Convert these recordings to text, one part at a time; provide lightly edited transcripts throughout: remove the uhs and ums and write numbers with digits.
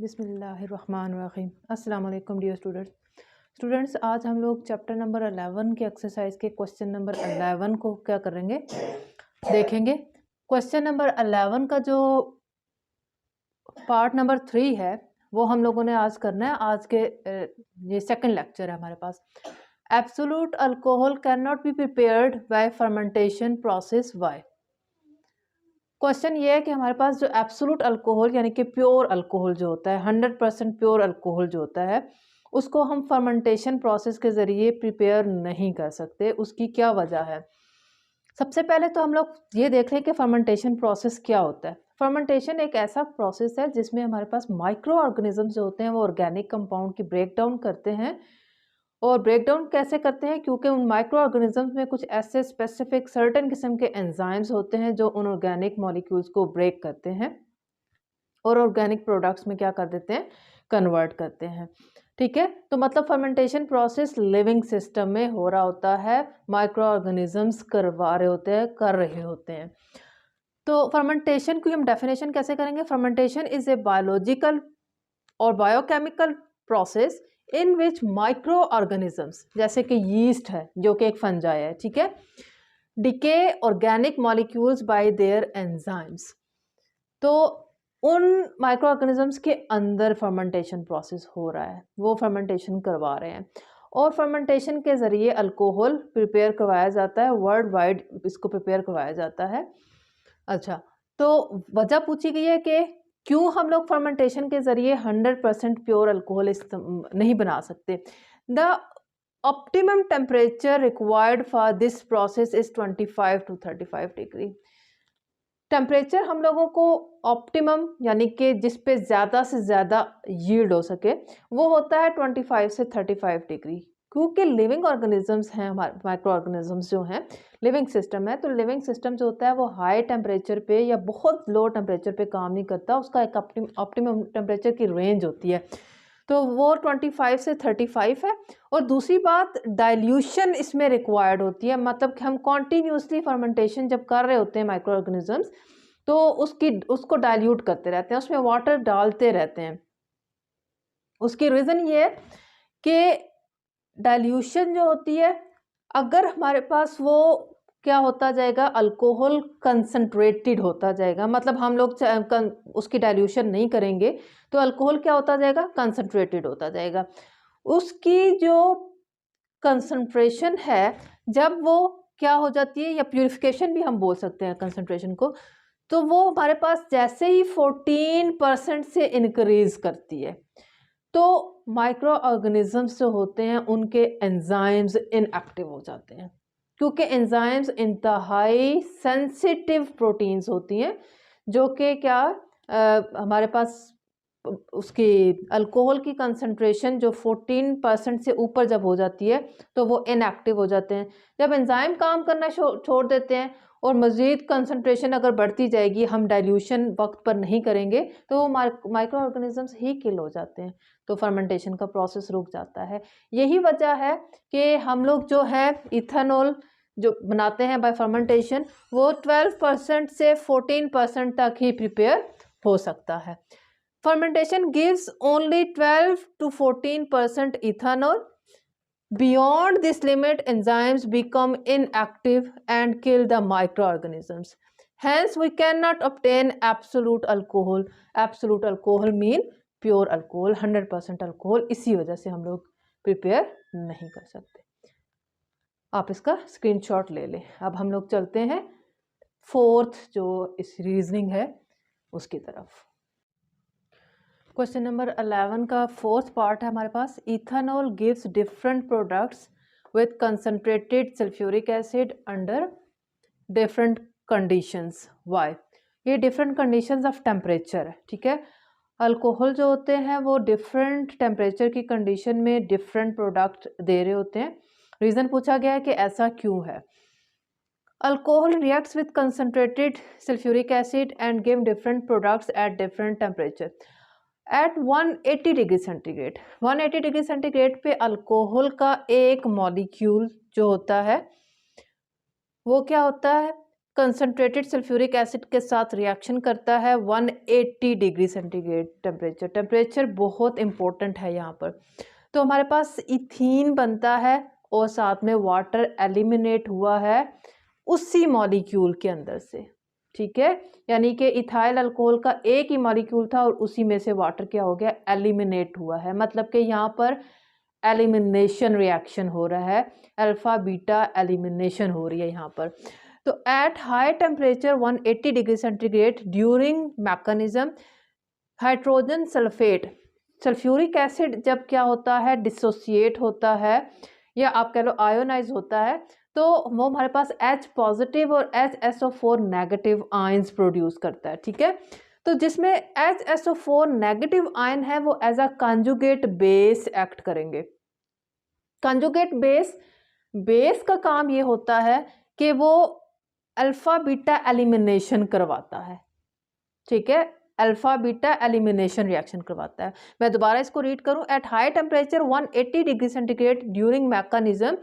बिस्मिल्लाहिर्रहमानिर्रहीम। अस्सलाम वालेकुम डियर स्टूडेंट्स, आज हम लोग चैप्टर नंबर 11 के एक्सरसाइज के क्वेश्चन नंबर 11 को क्या करेंगे, देखेंगे। क्वेश्चन नंबर 11 का जो पार्ट नंबर 3 है वो हम लोगों ने आज करना है। आज के ये सेकंड लेक्चर है हमारे पास। Absolute alcohol can not be prepared by fermentation process why. Question ये है कि हमारे पास जो एब्सोल्यूट अल्कोहल यानी कि प्योर अल्कोहल जो होता है, 100% प्योर अल्कोहल जो होता है, उसको हम फर्मेंटेशन प्रोसेस के ज़रिए प्रिपेयर नहीं कर सकते। उसकी क्या वजह है? सबसे पहले तो हम लोग ये देख लें कि फर्मेंटेशन प्रोसेस क्या होता है। फर्मेंटेशन एक ऐसा प्रोसेस है जिसमें हमारे पास माइक्रो ऑर्गेनिजम्स जो होते हैं वो ऑर्गेनिक कंपाउंड की ब्रेक डाउन करते हैं। और ब्रेक डाउन कैसे करते हैं? क्योंकि उन माइक्रो ऑर्गेनिजम्स में कुछ ऐसे स्पेसिफिक सर्टेन किस्म के एंजाइम्स होते हैं जो उन ऑर्गेनिक मॉलिक्यूल्स को ब्रेक करते हैं और ऑर्गेनिक प्रोडक्ट्स में क्या कर देते हैं, कन्वर्ट करते हैं। ठीक है, तो मतलब फर्मेंटेशन प्रोसेस लिविंग सिस्टम में हो रहा होता है, माइक्रो ऑर्गेनिजम्स करवा रहे होते हैं, कर रहे होते हैं। तो फर्मेंटेशन की हम डेफिनेशन कैसे करेंगे? फर्मेंटेशन इज ए बायोलॉजिकल और biochemical process in which micro organisms, जैसे कि यीस्ट है जो कि एक फंजाई है, ठीक है, decay organic molecules bye there enzymes. तो उन माइक्रो ऑर्गेनिजम्स के अंदर फर्मेंटेशन प्रोसेस हो रहा है, वो फर्मेंटेशन करवा रहे हैं और फर्मेंटेशन के ज़रिए अल्कोहल प्रिपेयर करवाया जाता है। वर्ल्ड वाइड इसको प्रिपेयर करवाया जाता है। अच्छा, तो वजह पूछी गई है कि क्यों हम लोग फर्मेंटेशन के ज़रिए 100% प्योर अल्कोहल नहीं बना सकते। The optimum temperature required for this process is 25 to 35 degree. Temperature हम लोगों को ऑप्टिमम यानी कि जिस पे ज़्यादा से ज़्यादा यील्ड हो सके वो होता है 25 से 35 डिग्री। क्योंकि लिविंग ऑर्गेनिजम्स हैं, हमारे माइक्रो ऑर्गेनिजम्स जो हैं, लिविंग सिस्टम है, तो लिविंग सिस्टम जो होता है वो हाई टेम्परेचर पे या बहुत लो टेम्परेचर पे काम नहीं करता। उसका एक ऑप्टिमम टेम्परेचर की रेंज होती है, तो वो 25 से 35 है। और दूसरी बात, डाइल्यूशन इसमें रिक्वायर्ड होती है, मतलब कि हम कॉन्टीन्यूसली फर्मेंटेशन जब कर रहे होते हैं माइक्रो ऑर्गेनिजम्स, तो उसको डाइल्यूट करते रहते हैं, उसमें वाटर डालते रहते हैं। उसकी रीज़न ये है कि डाइल्यूशन जो होती है, अगर हमारे पास वो क्या होता जाएगा, अल्कोहल कंसंट्रेटेड होता जाएगा, मतलब हम लोग उसकी डाइल्यूशन नहीं करेंगे तो अल्कोहल क्या होता जाएगा, कंसंट्रेटेड होता जाएगा। उसकी जो कंसंट्रेशन है, जब वो क्या हो जाती है, या प्यूरिफिकेशन भी हम बोल सकते हैं कंसंट्रेशन को, तो वो हमारे पास जैसे ही 14% से इंक्रीज करती है तो माइक्रो ऑर्गेनिजम्स जो होते हैं उनके एंजाइम्स इनएक्टिव हो जाते हैं। क्योंकि एंजाइम्स इंतहाई सेंसिटिव प्रोटीन्स होती हैं जो कि क्या हमारे पास उसकी अल्कोहल की कंसंट्रेशन जो 14% से ऊपर जब हो जाती है तो वो इनएक्टिव हो जाते हैं। जब एंजाइम काम करना छोड़ देते हैं और मज़ीद कंसंट्रेशन अगर बढ़ती जाएगी, हम डाइल्यूशन वक्त पर नहीं करेंगे, तो वो माइक्रो ऑर्गेनिजम्स ही किल हो जाते हैं, तो फर्मेंटेशन का प्रोसेस रुक जाता है। यही वजह है कि हम लोग जो है इथेनॉल जो बनाते हैं बाय फर्मेंटेशन, वो 12% से 14% तक ही प्रिपेयर हो सकता है। Fermentation gives only 12 to 14% ethanol. Beyond this limit, enzymes become inactive and kill the microorganisms. Hence, we cannot obtain absolute alcohol. Absolute alcohol mean pure alcohol, 100% alcohol. इसी वजह से हम लोग प्रिपेयर नहीं कर सकते। आप इसका स्क्रीनशॉट ले लें। अब हम लोग चलते हैं फोर्थ जो इस रीजनिंग है उसकी तरफ। क्वेश्चन नंबर 11 का फोर्थ पार्ट है हमारे पास। Ethanol gives different products with concentrated sulphuric acid under different conditions. Why? ये डिफरेंट कंडीशंस ऑफ टेम्परेचर है, ठीक है। अल्कोहल जो होते हैं वो डिफरेंट टेम्परेचर की कंडीशन में डिफरेंट प्रोडक्ट दे रहे होते हैं। रीज़न पूछा गया है कि ऐसा क्यों है। Alcohol reacts with concentrated sulphuric acid and give different products at different temperature. At 180 degree centigrade, 180 degree centigrade पे अल्कोहल का एक मॉलिक्यूल जो होता है वो क्या होता है, कंसनट्रेटेड सल्फ्यूरिक एसिड के साथ रिएक्शन करता है 180 डिग्री सेंटीग्रेड टेम्परेचर। टेम्परेचर बहुत इंपॉर्टेंट है यहाँ पर। तो हमारे पास इथीन बनता है और साथ में वाटर एलिमिनेट हुआ है उसी मॉलिक्यूल के अंदर से, ठीक है। यानी कि इथाइल अल्कोहल का एक ही मॉलिक्यूल था और उसी में से वाटर क्या हो गया, एलिमिनेट हुआ है। मतलब कि यहाँ पर एलिमिनेशन रिएक्शन हो रहा है, अल्फा बीटा एलिमिनेशन हो रही है यहाँ पर। तो eight high temperature 180 degree centigrade during mechanism hydrogen sulphate, sulphuric acid जब क्या होता है, डिसोसिएट होता है या आप कह लो आयोनाइज होता है, तो वो हमारे पास H पॉजिटिव और HSO4 नेगेटिव आयंस प्रोड्यूस करता है, ठीक है। तो जिसमें HSO4 नेगेटिव आयन है वो as a conjugate base act करेंगे। कंजुगेट बेस का काम ये होता है कि वो अल्फा बीटा एलिमिनेशन करवाता है, ठीक है, अल्फा बीटा एलिमिनेशन रिएक्शन करवाता है। मैं दोबारा इसको रीड करूं, at high temperature 180 degree centigrade during mechanism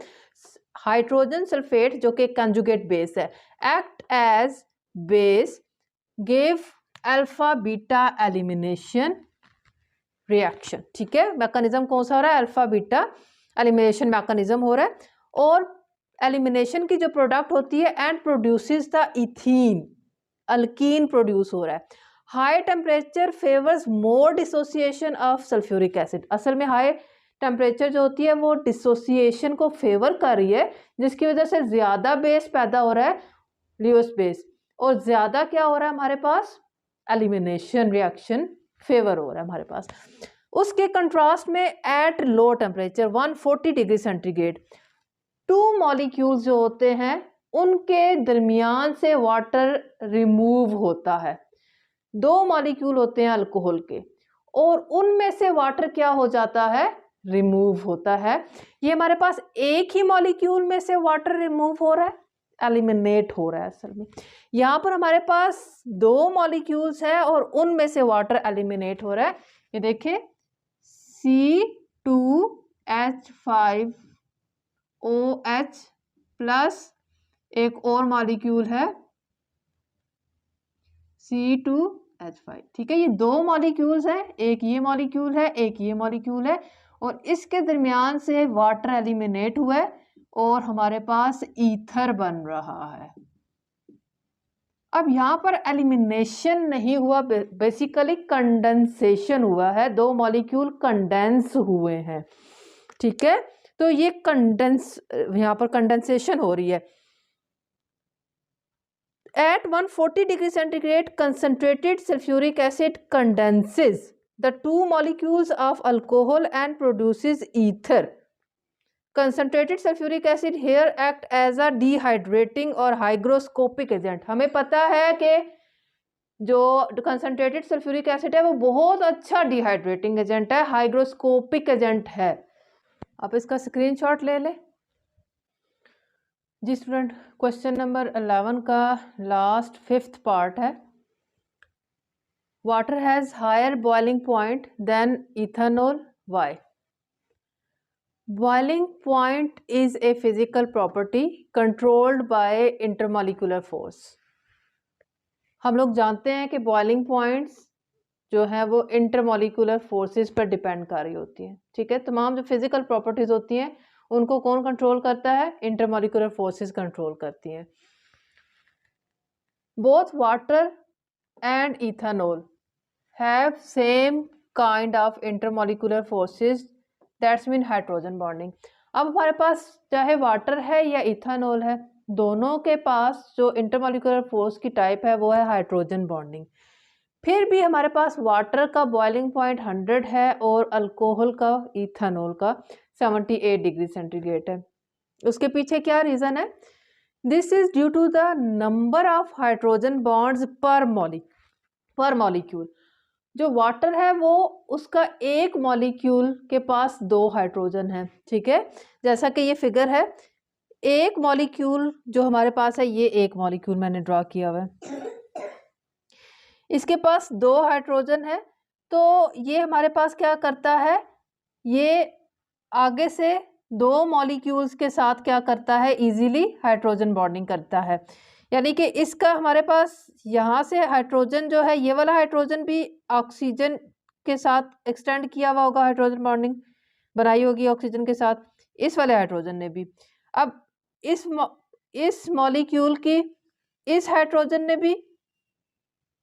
hydrogen sulphate जो कि कंजुगेट बेस है act as base give alpha beta elimination reaction, ठीक है। मैकेनिज्म कौन सा हो रहा है, अल्फा बीटा एलिमिनेशन मैकेनिज्म हो रहा है और एलिमिनेशन की जो प्रोडक्ट होती है and produces the ethene, alkyne produce हो रहा है। High temperature favours more dissociation of sulphuric acid, असल में हाई टेम्परेचर जो होती है वो डिसोसिएशन को फेवर कर रही है, जिसकी वजह से ज़्यादा बेस पैदा हो रहा है, ल्यूइस बेस, और ज़्यादा क्या हो रहा है हमारे पास, एलिमिनेशन रिएक्शन फेवर हो रहा है हमारे पास। उसके कंट्रास्ट में at low temperature 140 degree centigrade two molecules जो होते हैं उनके दरमियान से वाटर रिमूव होता है। दो मॉलिक्यूल होते हैं अल्कोहल के और उनमें से वाटर क्या हो जाता है, रिमूव होता है। ये हमारे पास एक ही मॉलिक्यूल में से वाटर रिमूव हो रहा है, एलिमिनेट हो रहा है। असल में यहाँ पर हमारे पास दो मॉलिक्यूल्स हैं और उनमें से वाटर एलिमिनेट हो रहा है। ये देखिए C2H5OH प्लस एक और मॉलिक्यूल है C2H5, ठीक है। ये दो मॉलिक्यूल्स हैं, एक ये मॉलिक्यूल है एक ये मॉलिक्यूल है और इसके दरमियान से वाटर एलिमिनेट हुआ है और हमारे पास ईथर बन रहा है। अब यहाँ पर एलिमिनेशन नहीं हुआ, बेसिकली कंडेंसेशन हुआ है, दो मॉलिक्यूल कंडेंस हुए हैं, ठीक है। तो ये यहाँ पर कंडेंसेशन हो रही है। At 140 degree centigrade, concentrated sulfuric acid condenses the two molecules of alcohol and produces ether. Concentrated sulfuric acid here act as a dehydrating और hygroscopic agent. हमें पता है कि जो concentrated sulfuric acid है वो बहुत अच्छा dehydrating agent है, hygroscopic agent है। आप इसका स्क्रीनशॉट ले लें। जी स्टूडेंट, क्वेश्चन नंबर 11 का लास्ट 5th पार्ट है। Water has higher boiling point than ethanol, why? Boiling point is a physical property controlled by intermolecular force. हम लोग जानते हैं कि बॉइलिंग पॉइंट्स जो है वो इंटरमॉलिक्यूलर फोर्सेस पर डिपेंड कर रही होती है, ठीक है। तमाम जो फिजिकल प्रॉपर्टीज होती हैं उनको कौन कंट्रोल करता है, इंटरमॉलिक्यूलर फोर्सेस कंट्रोल करती हैं। Both water and ethanol have same kind of intermolecular forces, that's mean hydrogen bonding. अब हमारे पास चाहे वाटर है या इथेनॉल है, दोनों के पास जो इंटरमॉलिक्यूलर फोर्स की टाइप है वो है हाइड्रोजन बॉन्डिंग। फिर भी हमारे पास वाटर का बॉइलिंग पॉइंट 100 है और अल्कोहल का, इथेनॉल का 78 डिग्री सेंटीग्रेड है। उसके पीछे क्या रीज़न है? This is due to the number of hydrogen bonds per molecule. जो वाटर है वो उसका एक मॉलिक्यूल के पास 2 हाइड्रोजन है, ठीक है। जैसा कि ये फिगर है, एक मॉलिक्यूल जो हमारे पास है, ये एक मॉलिक्यूल मैंने ड्रॉ किया हुआ है, इसके पास 2 हाइड्रोजन है। तो ये हमारे पास क्या करता है, ये आगे से 2 मॉलिक्यूल्स के साथ क्या करता है, इजीली हाइड्रोजन बॉन्डिंग करता है। यानी कि इसका हमारे पास यहाँ से हाइड्रोजन जो है, ये वाला हाइड्रोजन भी ऑक्सीजन के साथ एक्सटेंड किया हुआ होगा, हाइड्रोजन बॉन्डिंग बनाई होगी ऑक्सीजन के साथ, इस वाले हाइड्रोजन ने भी। अब इस मॉलिक्यूल की इस हाइड्रोजन ने भी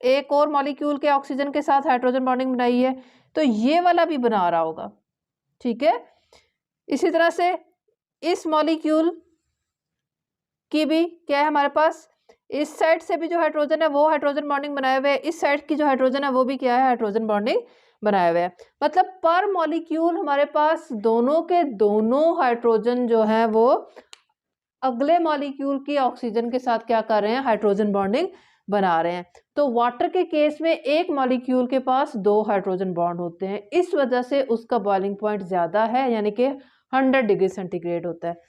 एक और मॉलिक्यूल के ऑक्सीजन के साथ हाइड्रोजन बॉन्डिंग बनाई है, तो ये वाला भी बना रहा होगा, ठीक है। इसी तरह से इस मॉलिक्यूल की भी क्या है हमारे पास, इस साइड से भी जो हाइड्रोजन है वो हाइड्रोजन बॉन्डिंग बनाए हुए है, इस साइड की जो हाइड्रोजन है वो भी क्या है, हाइड्रोजन बॉन्डिंग बनाए हुए है। मतलब पर मॉलिक्यूल हमारे पास दोनों के दोनों हाइड्रोजन जो है वो अगले मॉलिक्यूल की ऑक्सीजन के साथ क्या कर रहे हैं, हाइड्रोजन बॉन्डिंग बना रहे हैं। तो वाटर के केस में एक मॉलिक्यूल के पास 2 हाइड्रोजन बॉन्ड होते हैं, इस वजह से उसका बॉइलिंग पॉइंट ज्यादा है, यानी कि 100 डिग्री सेंटीग्रेड होता है,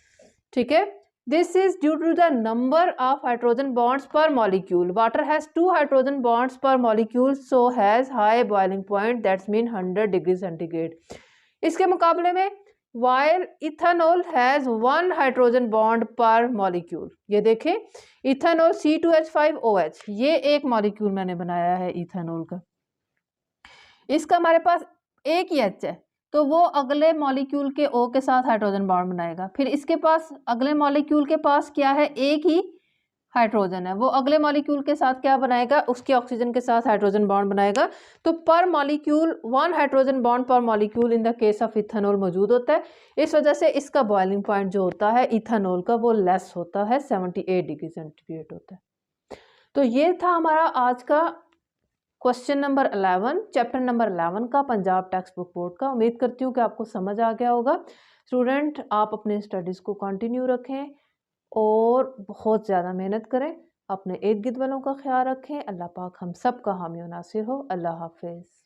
ठीक है। This is due to the number of hydrogen bonds per molecule. Water has 2 hydrogen bonds per molecule, so has high boiling point. That's mean 100 degree centigrade. इसके मुकाबले में while ethanol has 1 hydrogen bond per molecule. ये देखें, ethanol C2H5OH, ये एक molecule मैंने बनाया है इथेनॉल का, इसका हमारे पास एक ही H है, तो वो अगले मॉलिक्यूल के O के साथ हाइड्रोजन बॉन्ड बनाएगा। फिर इसके पास अगले मॉलिक्यूल के पास क्या है, एक ही हाइड्रोजन है, वो अगले मॉलिक्यूल के साथ क्या बनाएगा, उसके ऑक्सीजन के साथ हाइड्रोजन बॉन्ड बनाएगा। तो पर मॉलिक्यूल 1 हाइड्रोजन बॉन्ड पर molecule in the case of ethanol मौजूद होता है। इस वजह से इसका बॉइलिंग पॉइंट जो होता है इथेनॉल का वो लेस होता है, 78 डिग्री सेंटीग्रेड होता है। तो ये था हमारा आज का क्वेश्चन नंबर 11, चैप्टर नंबर 11 का पंजाब टेक्स्ट बुक बोर्ड का। उम्मीद करती हूँ कि आपको समझ आ गया होगा। स्टूडेंट, आप अपने स्टडीज़ को कंटिन्यू रखें और बहुत ज़्यादा मेहनत करें, अपने इर्द गिर्द वालों का ख्याल रखें। अल्लाह पाक हम सब का हामी और नासिर हो। अल्लाह हाफिज़।